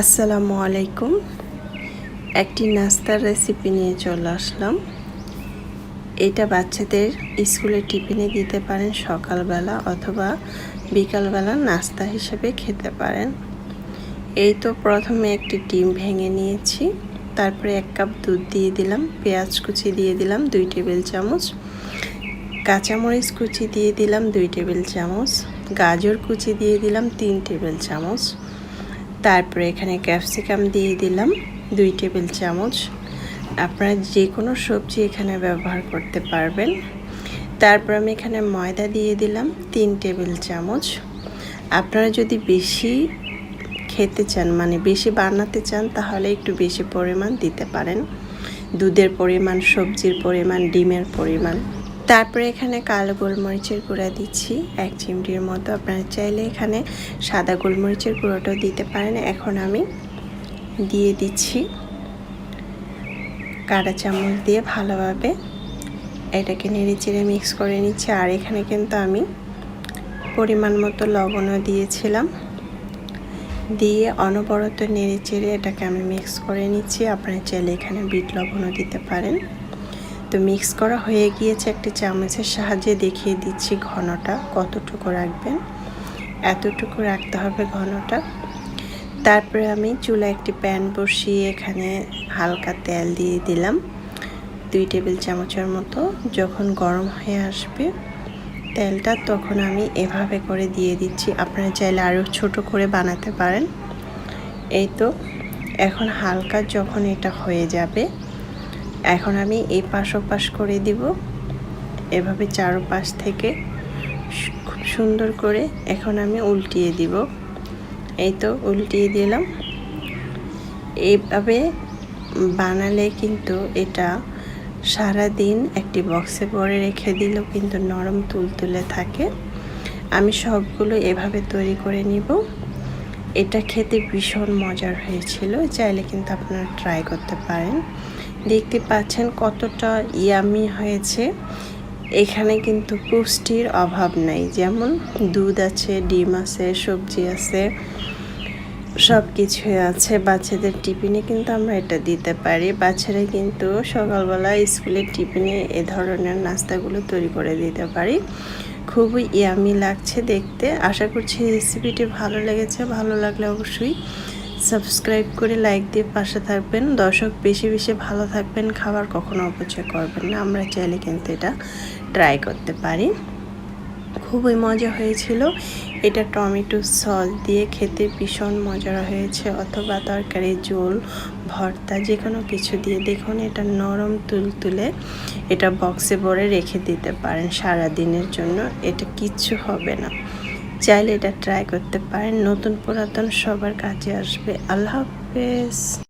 আসসালামু আলাইকুম। একটি নাস্তার রেসিপি নিয়ে চলে আসলাম। এটা বাচ্চাদের স্কুলে টিফিনে দিতে পারেন সকালবেলা অথবা বিকালবেলা নাস্তা হিসেবে খেতে পারেন। এই তো প্রথমে একটি ডিম ভেঙে নিয়েছি, তারপরে 1 কাপ দুধ দিয়ে দিলাম, পেঁয়াজ কুচি দিয়ে দিলাম 2 টেবিল চামচ, কাঁচামরিচ কুচি দিয়ে দিলাম 2 টেবিল চামচ, গাজর কুচি দিয়ে দিলাম 3 টেবিল চামচ, তারপরে এখানে ক্যাপসিকাম দিয়ে দিলাম 2 টেবিল চামচ। আপনারা যে কোনো সবজি এখানে ব্যবহার করতে পারবেন। তারপর আমি এখানে ময়দা দিয়ে দিলাম 3 টেবিল চামচ। আপনারা যদি বেশি খেতে চান, মানে বেশি বানাতে চান, তাহলে একটু বেশি পরিমাণ দিতে পারেন। দুধের পরিমাণ, সবজির পরিমাণ, ডিমের পরিমাণ। তারপরে এখানে কালো গোলমরিচের গুঁড়া দিচ্ছি 1 চিমটির মতো। আপনারা চাইলে এখানে সাদা গোলমরিচের গুঁড়োটাও দিতে পারেন। এখন আমি দিয়ে দিচ্ছি কাঁটা চামচ দিয়ে ভালোভাবে এটাকে নেড়েচেড়ে মিক্স করে নিচ্ছি। আর এখানে কিন্তু আমি পরিমাণ মতো লবণও দিয়েছিলাম, দিয়ে অনবরত নেড়েচেড়ে এটাকে আমি মিক্স করে নিচ্ছি। আপনারা চাইলে এখানে বিট লবণও দিতে পারেন। তো মিক্স করা হয়ে গিয়েছে। একটি চামচের সাহায্যে দেখিয়ে দিচ্ছি ঘনটা কতটুকু রাখবেন। এতটুকু রাখতে হবে ঘনটা। তারপরে আমি চুলায় একটি প্যান বসিয়ে এখানে হালকা তেল দিয়ে দিলাম 2 টেবিল চামচের মতো। যখন গরম হয়ে আসবে তেলটা, তখন আমি এভাবে করে দিয়ে দিচ্ছি। আপনারা চাইলে আরও ছোট করে বানাতে পারেন। এই তো এখন হালকা যখন এটা হয়ে যাবে, এখন আমি এই পাশ ওপাশ করে দিব, এভাবে চারপাশ থেকে খুব সুন্দর করে এখন আমি উল্টিয়ে দিব। এই তো উল্টিয়ে দিলাম। এইভাবে বানালে কিন্তু এটা সারা দিন একটি বক্সে ভরে রেখে দিলেও কিন্তু নরম তুলতুলে থাকে। আমি সবগুলো এভাবে তৈরি করে নিব। এটা খেতে ভীষণ মজার হয়েছিল, চাইলে কিন্তু আপনারা ট্রাই করতে পারেন। দেখতে পাচ্ছেন কতটা ইয়ামি হয়েছে। এখানে কিন্তু পুষ্টির অভাব নাই, যেমন দুধ আছে, ডিম আছে, সবজি আছে, সব কিছুই আছে। বাচ্চাদের টিফিনে কিন্তু আমরা এটা দিতে পারি। বাচ্চারা কিন্তু সকালবেলা স্কুলের টিফিনে এ ধরনের নাস্তাগুলো তৈরি করে দিতে পারি। খুবই ইয়ামি লাগছে দেখতে। আশা করছি রেসিপিটি ভালো লেগেছে। ভালো লাগলে অবশ্যই সাবস্ক্রাইব করে লাইক দিয়ে পাশে থাকবেন। দর্শক বেশি বেশি ভালো থাকবেন, খাবার কখনো অপচয় করবেন না। আমরা চাইলে কিন্তু এটা ট্রাই করতে পারি। খুবই মজা হয়েছিল। এটা টমেটো সস দিয়ে খেতে ভীষণ মজার হয়েছে, অথবা তরকারি, ঝোল, ভর্তা, যে কোনো কিছু দিয়ে। দেখুন এটা নরম তুলতুলে। এটা বক্সে ভরে রেখে দিতে পারেন সারা দিনের জন্য, এটা কিচ্ছু হবে না। চাইলে এটা ট্রাই করতে পারেন। নতুন পুরাতন সবার কাজে আসবে। আল্লাহ হাফেজ।